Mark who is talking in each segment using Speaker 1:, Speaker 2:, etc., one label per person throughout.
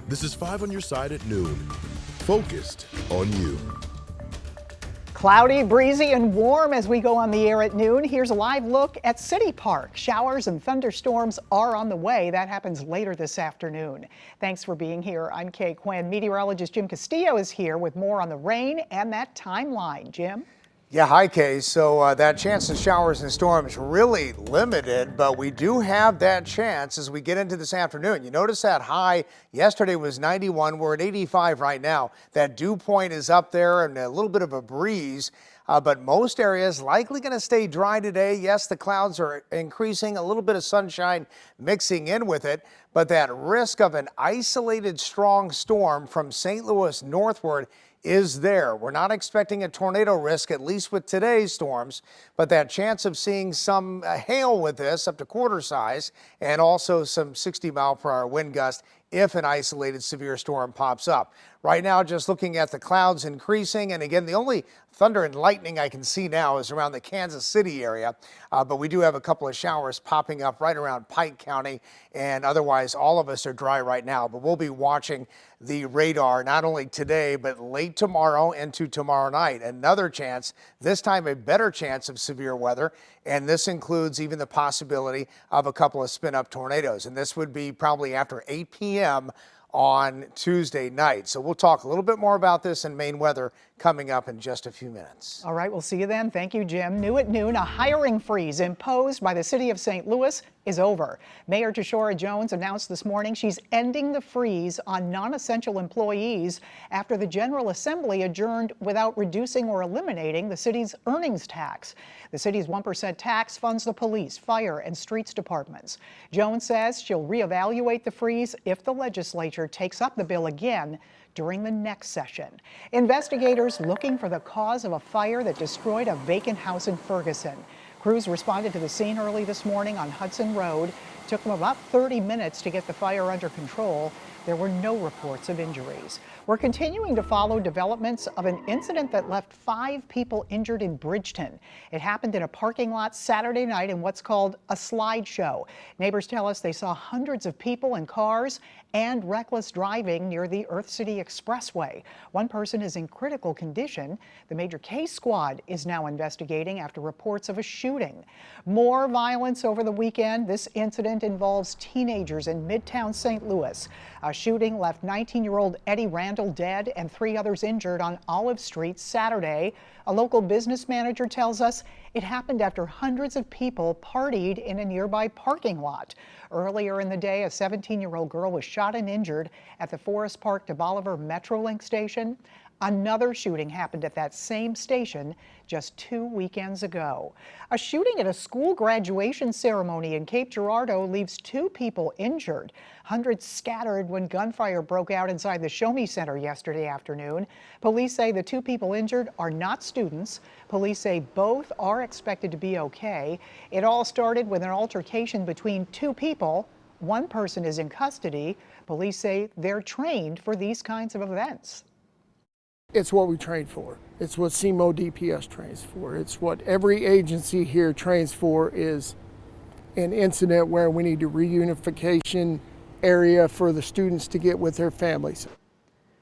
Speaker 1: This is 5 on your side at noon. Focused on you.
Speaker 2: Cloudy, breezy, and warm as we go on the air at noon. Here's a live look at City Park. Showers and thunderstorms are on the way. That happens later this afternoon. Thanks for being here. I'm Kay Quinn. Meteorologist Jim Castillo is here with more on the rain and that timeline. Jim?
Speaker 3: Yeah, hi, Kay. So that chance of showers and storms really limited, but we do have that chance as we get into this afternoon. You notice that high yesterday was 91. We're at 85 right now. That dew point is up there and a little bit of a breeze, but most areas likely going to stay dry today. Yes, the clouds are increasing, a little bit of sunshine mixing in with it, but that risk of an isolated strong storm from St. Louis northward is there. We're not expecting a tornado risk, at least with today's storms, but that chance of seeing some hail with this up to quarter size and also some 60-mile-per-hour wind gust if an isolated severe storm pops up. Right now, just looking at the clouds increasing, and again, the only thunder and lightning I can see now is around the Kansas City area, but we do have a couple of showers popping up right around Pike County, and otherwise all of us are dry right now, but we'll be watching the radar not only today, but late tomorrow into tomorrow night. Another chance, this time a better chance of severe weather, and this includes even the possibility of a couple of spin-up tornadoes, and this would be probably after 8 p.m. on Tuesday night. So we'll talk a little bit more about this and Maine weather coming up in just a few minutes.
Speaker 2: All right, we'll see you then. Thank you, Jim. New at noon, a hiring freeze imposed by the city of St. Louis is over. Mayor Tashora Jones announced this morning she's ending the freeze on non-essential employees after the General Assembly adjourned without reducing or eliminating the city's earnings tax. The city's 1% tax funds the police, fire, and streets departments. Jones says she'll reevaluate the freeze if the legislature takes up the bill again during the next session. Investigators looking for the cause of a fire that destroyed a vacant house in Ferguson. Crews responded to the scene early this morning on Hudson Road. It took them about 30 minutes to get the fire under control. There were no reports of injuries. We're continuing to follow developments of an incident that left 5 people injured in Bridgeton. It happened in a parking lot Saturday night in what's called a slideshow. Neighbors tell us they saw hundreds of people and cars and reckless driving near the Earth City Expressway. One person is in critical condition. The Major Case Squad is now investigating after reports of a shooting. More violence over the weekend. This incident involves teenagers in Midtown St. Louis. A shooting left 19-year-old Eddie Randall dead and 3 others injured on Olive Street Saturday. A local business manager tells us it happened after hundreds of people partied in a nearby parking lot. Earlier in the day, a 17-year-old girl was shot and injured at the Forest Park to Bolivar Metrolink station. Another shooting happened at that same station just 2 weekends ago. A shooting at a school graduation ceremony in Cape Girardeau leaves 2 people injured. Hundreds scattered when gunfire broke out inside the Show Me Center yesterday afternoon. Police say the 2 people injured are not students. Police say both are expected to be okay. It all started with an altercation between 2 people. One person is in custody. Police say they're trained for these kinds of events.
Speaker 4: It's what we train for. It's what CMO DPS trains for. It's what every agency here trains for, is an incident where we need a reunification area for the students to get with their families.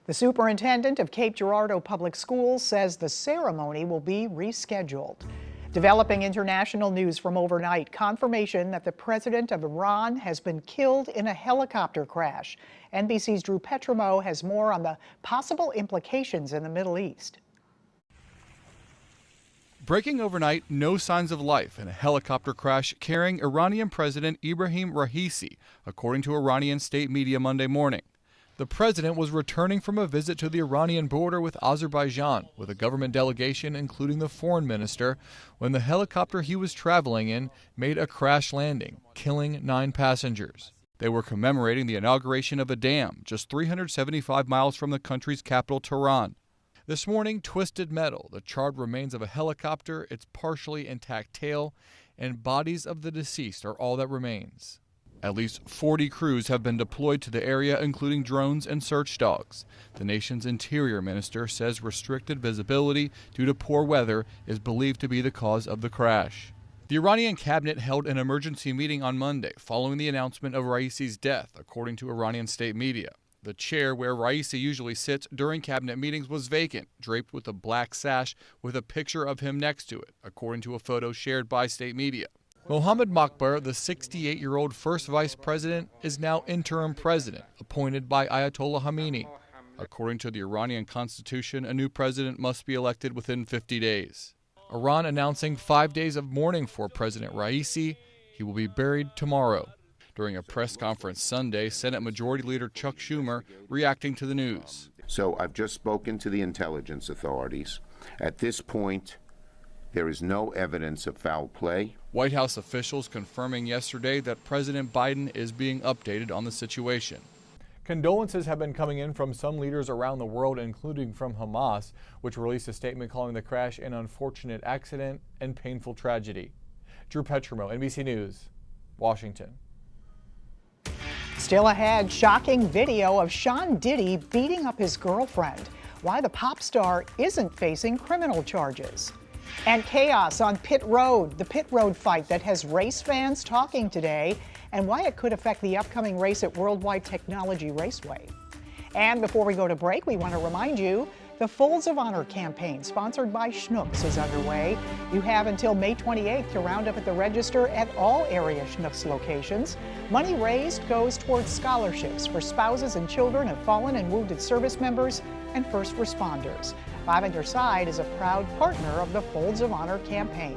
Speaker 2: The superintendent of Cape Girardeau Public Schools says the ceremony will be rescheduled. Developing international news from overnight, confirmation that the president of Iran has been killed in a helicopter crash. NBC's Drew Petrimo has more on the possible implications in the Middle East.
Speaker 5: Breaking overnight, no signs of life in a helicopter crash carrying Iranian President Ibrahim Raisi, according to Iranian state media Monday morning. The president was returning from a visit to the Iranian border with Azerbaijan with a government delegation, including the foreign minister, when the helicopter he was traveling in made a crash landing, killing 9 passengers. They were commemorating the inauguration of a dam just 375 miles from the country's capital, Tehran. This morning, twisted metal, the charred remains of a helicopter, its partially intact tail, and bodies of the deceased are all that remains. At least 40 crews have been deployed to the area, including drones and search dogs. The nation's interior minister says restricted visibility due to poor weather is believed to be the cause of the crash. The Iranian cabinet held an emergency meeting on Monday following the announcement of Raisi's death, according to Iranian state media. The chair where Raisi usually sits during cabinet meetings was vacant, draped with a black sash with a picture of him next to it, according to a photo shared by state media. Mohammed Mokbar, the 68-year-old first vice president, is now interim president, appointed by Ayatollah Khamenei. According to the Iranian constitution, a new president must be elected within 50 days. Iran announcing 5 days of mourning for President Raisi. He will be buried tomorrow. During a press conference Sunday, Senate Majority Leader Chuck Schumer reacting to the news.
Speaker 6: So I've just spoken to the intelligence authorities. At this point, there is no evidence of foul play.
Speaker 5: White House officials confirming yesterday that President Biden is being updated on the situation. Condolences have been coming in from some leaders around the world, including from Hamas, which released a statement calling the crash an unfortunate accident and painful tragedy. Drew Petrimo, NBC News, Washington.
Speaker 2: Still ahead, shocking video of Sean Diddy beating up his girlfriend. Why the pop star isn't facing criminal charges. And chaos on pit road, the pit road fight that has race fans talking today, and why it could affect the upcoming race at Worldwide Technology Raceway. And before we go to break, we want to remind you the Folds of Honor campaign, sponsored by Schnucks, is underway. You have until May 28th to round up at the register at all area Schnucks locations. Money raised goes towards scholarships for spouses and children of fallen and wounded service members and first responders. Five on Your Side is a proud partner of the Folds of Honor campaign.